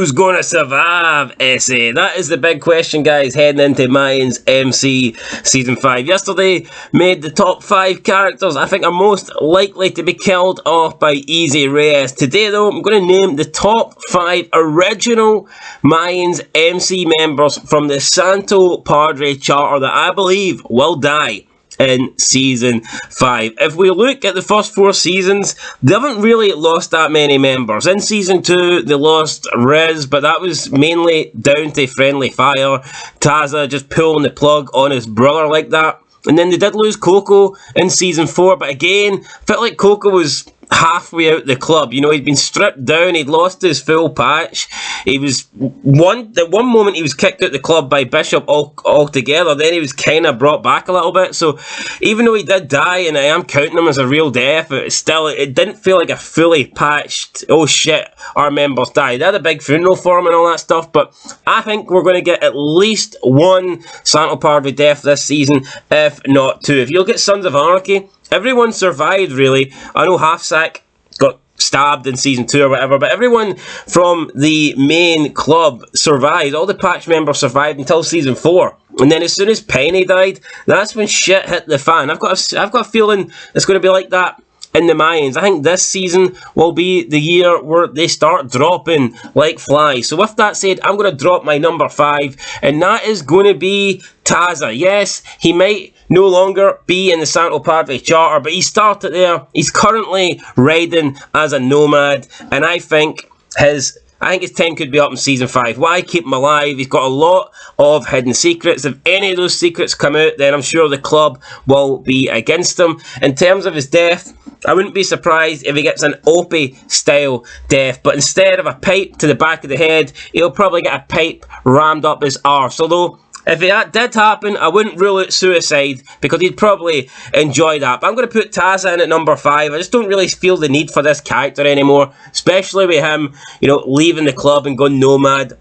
Who's gonna survive, SA? That is the big question, guys, heading into Mayans MC Season 5. Yesterday made the top 5 characters I think are most likely to be killed off by Easy Reyes. Today, though, I'm going to name the top 5 original Mayans MC members from the Santo Padre charter that I believe will die in Season 5. If we look at the first 4 seasons, they haven't really lost that many members. In Season 2, they lost Riz, but that was mainly down to friendly fire. Taza just pulling the plug on his brother like that. And then they did lose Coco in Season 4, but again, felt like Coco was halfway out the club. You know, he'd been stripped down, he'd lost his full patch. He was at one moment he was kicked out the club by Bishop altogether, then he was kind of brought back a little bit. So even though he did die, and I am counting him as a real death, it didn't feel like a fully patched, oh shit, our members died. They had a big funeral for him and all that stuff, but I think we're going to get at least one Santo Padre death this season, if not 2. If you look at Sons of Anarchy, everyone survived, really. I know Halfsack got stabbed in Season 2 or whatever, but everyone from the main club survived. All the patch members survived until Season 4. And then as soon as Penny died, that's when shit hit the fan. I've got a feeling it's going to be like that in the Mayans. I think this season will be the year where they start dropping like flies. So with that said, I'm going to drop my number 5, and that is going to be Taza. Yes, he might no longer be in the Santo Padre charter, but he started there. He's currently riding as a nomad, and I think his time could be up in Season 5. Why keep him alive? He's got a lot of hidden secrets. If any of those secrets come out, then I'm sure the club will be against him. In terms of his death, I wouldn't be surprised if he gets an Opie-style death, but instead of a pipe to the back of the head, he'll probably get a pipe rammed up his arse. Although, if that did happen, I wouldn't rule out suicide, because he'd probably enjoy that. But I'm going to put Taza in at number 5. I just don't really feel the need for this character anymore, especially with him, you know, leaving the club and going nomad.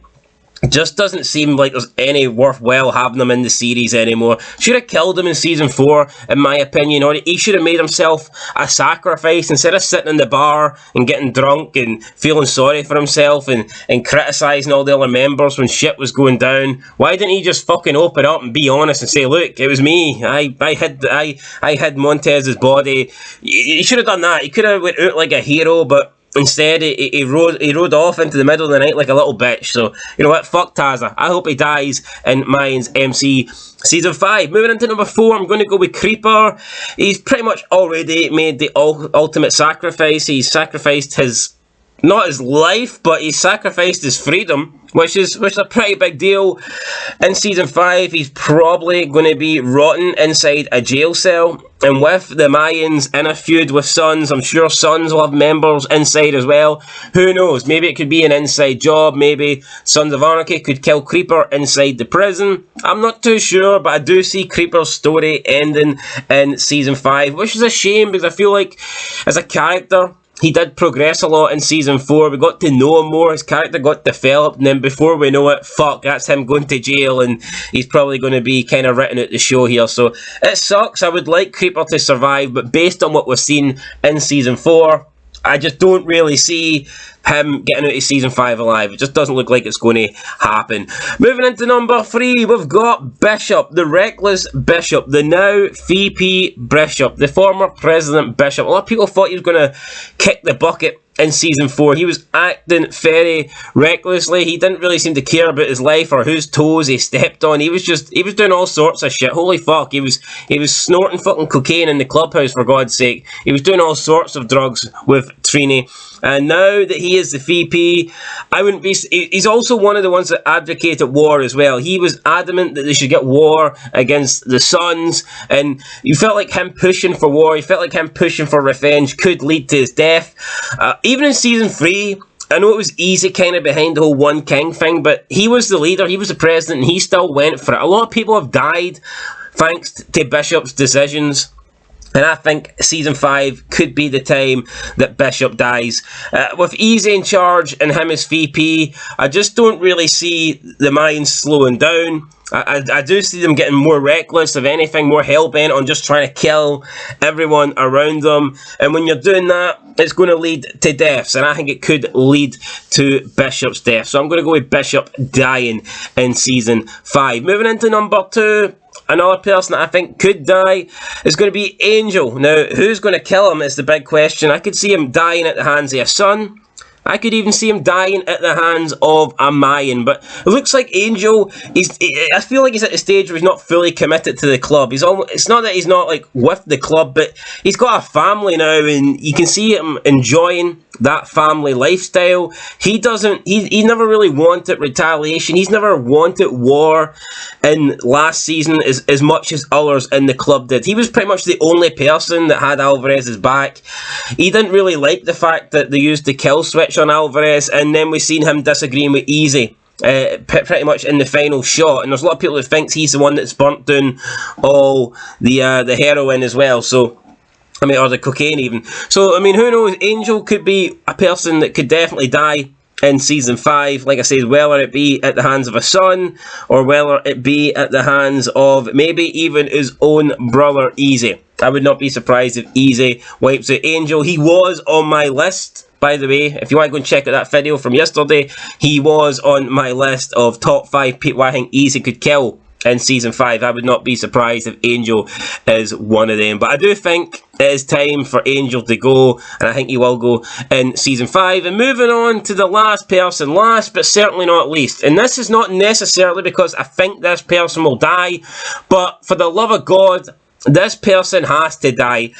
It just doesn't seem like there's any worthwhile having him in the series anymore. Should have killed him in Season 4, in my opinion, or he should have made himself a sacrifice instead of sitting in the bar and getting drunk and feeling sorry for himself and criticising all the other members when shit was going down. Why didn't he just fucking open up and be honest and say, look, it was me, I hid Montez's body. He should have done that. He could have went out like a hero, but instead, he rode off into the middle of the night like a little bitch. So, you know what? Fuck Taza. I hope he dies in Mayans MC Season 5. Moving into number 4, I'm going to go with Creeper. He's pretty much already made the ultimate sacrifice. He's sacrificed not his life, but he sacrificed his freedom, which is a pretty big deal. In Season 5, he's probably going to be rotting inside a jail cell. And with the Mayans in a feud with Sons, I'm sure Sons will have members inside as well. Who knows? Maybe it could be an inside job. Maybe Sons of Anarchy could kill Creeper inside the prison. I'm not too sure, but I do see Creeper's story ending in Season 5, which is a shame, because I feel like as a character, he did progress a lot in Season 4. We got to know him more. His character got developed. And then before we know it, fuck, that's him going to jail. And he's probably going to be kind of written out the show here. So it sucks. I would like Creeper to survive. But based on what we've seen in Season 4, I just don't really see him getting out of Season 5 alive. It just doesn't look like it's going to happen. Moving into number 3, we've got Bishop, the reckless Bishop, the now VP Bishop, the former President Bishop. A lot of people thought he was going to kick the bucket in Season 4. He was acting very recklessly. He didn't really seem to care about his life or whose toes he stepped on. He was doing all sorts of shit. Holy fuck. He was snorting fucking cocaine in the clubhouse, for God's sake. He was doing all sorts of drugs with Trini. And now that he is the VP, he's also one of the ones that advocated war as well. He was adamant that they should get war against the Sons, and you felt like him pushing for war, you felt like him pushing for revenge could lead to his death. Even in Season 3, I know it was easy kind of behind the whole One King thing, but he was the leader, he was the president, and he still went for it. A lot of people have died thanks to Bishop's decisions. And I think Season 5 could be the time that Bishop dies. With Easy in charge and him as VP, I just don't really see the Mayans slowing down. I do see them getting more reckless, if anything, more hell-bent on just trying to kill everyone around them. And when you're doing that, it's going to lead to deaths. And I think it could lead to Bishop's death. So I'm going to go with Bishop dying in Season 5. Moving into number 2. Another person that I think could die is going to be Angel. Now, who's going to kill him is the big question. I could see him dying at the hands of a son. I could even see him dying at the hands of a Mayan. But it looks like Angel, I feel like he's at the stage where he's not fully committed to the club. It's not that he's not like with the club, but he's got a family now, and you can see him enjoying that family lifestyle. He never really wanted retaliation. He's never wanted war in last season as much as others in the club did. He was pretty much the only person that had Alvarez's back. He didn't really like the fact that they used the kill switch on Alvarez, and then we've seen him disagreeing with Easy pretty much in the final shot. And there's a lot of people who think he's the one that's burnt down all the heroin as well. So, I mean, or the cocaine even. So, I mean, who knows? Angel could be a person that could definitely die in Season 5. Like I said, whether it be at the hands of a son, or whether it be at the hands of maybe even his own brother, Easy. I would not be surprised if Easy wipes out Angel. He was on my list, by the way. If you want to go and check out that video from yesterday, he was on my list of top 5 people I think Easy could kill in Season 5. I would not be surprised if Angel is one of them. But I do think it is time for Angel to go, and I think he will go in Season 5. And moving on to the last person, last but certainly not least. And this is not necessarily because I think this person will die, but for the love of God, this person has to die.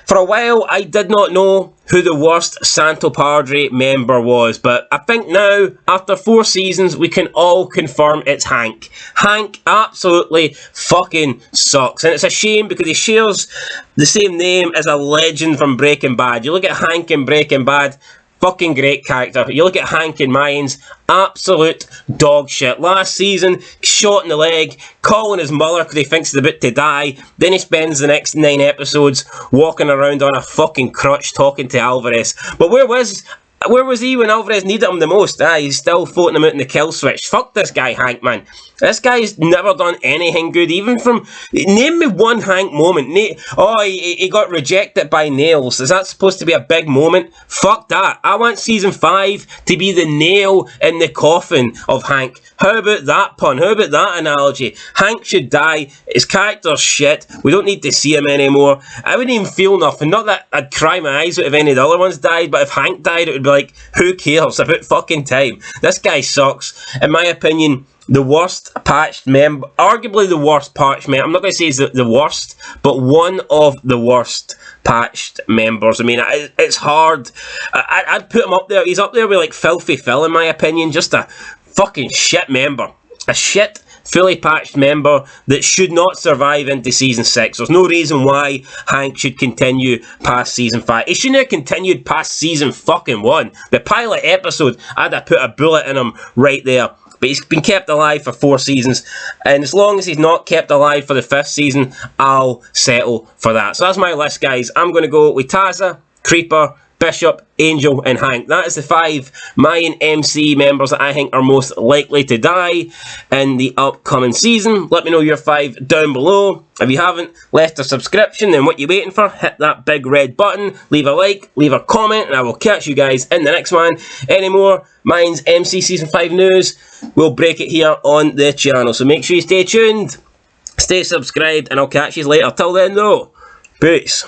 For a while, I did not know who the worst Santo Padre member was, but I think now, after 4 seasons, we can all confirm it's Hank. Hank absolutely fucking sucks, and it's a shame because he shares the same name as a legend from Breaking Bad. You look at Hank in Breaking Bad, fucking great character. You look at Hank in Mayans, absolute dog shit. Last season, shot in the leg, calling his mother because he thinks he's about to die. Then he spends the next 9 episodes walking around on a fucking crutch talking to Alvarez. But where was he when Alvarez needed him the most? He's still floating him out in the kill switch. Fuck this guy, Hank, man. This guy's never done anything good, even from... Name me one Hank moment. He got rejected by Nails. Is that supposed to be a big moment? Fuck that. I want Season 5 to be the nail in the coffin of Hank. How about that pun? How about that analogy? Hank should die. His character's shit. We don't need to see him anymore. I wouldn't even feel nothing. Not that I'd cry my eyes out if any of the other ones died, but if Hank died, it would be like, who cares? About fucking time. This guy sucks. In my opinion, the worst patched member, arguably the worst patched member. I'm not going to say he's the worst, but one of the worst patched members. I mean, it's hard. I'd put him up there. He's up there with like Filthy Phil, in my opinion. Just a fucking shit member. A shit, fully patched member that should not survive into Season 6. There's no reason why Hank should continue past Season 5. He shouldn't have continued past Season fucking 1. The pilot episode, I'd have put a bullet in him right there. But he's been kept alive for 4 seasons. And as long as he's not kept alive for the 5th season, I'll settle for that. So that's my list, guys. I'm going to go with Taza, Creeper, Bishop, Angel, and Hank. That is the 5 Mayan MC members that I think are most likely to die in the upcoming season. Let me know your 5 down below. If you haven't left a subscription, then what you waiting for? Hit that big red button, leave a like, leave a comment, and I will catch you guys in the next one. Any more Mayans MC Season 5 news, we'll break it here on the channel. So make sure you stay tuned, stay subscribed, and I'll catch you later. Till then though, peace.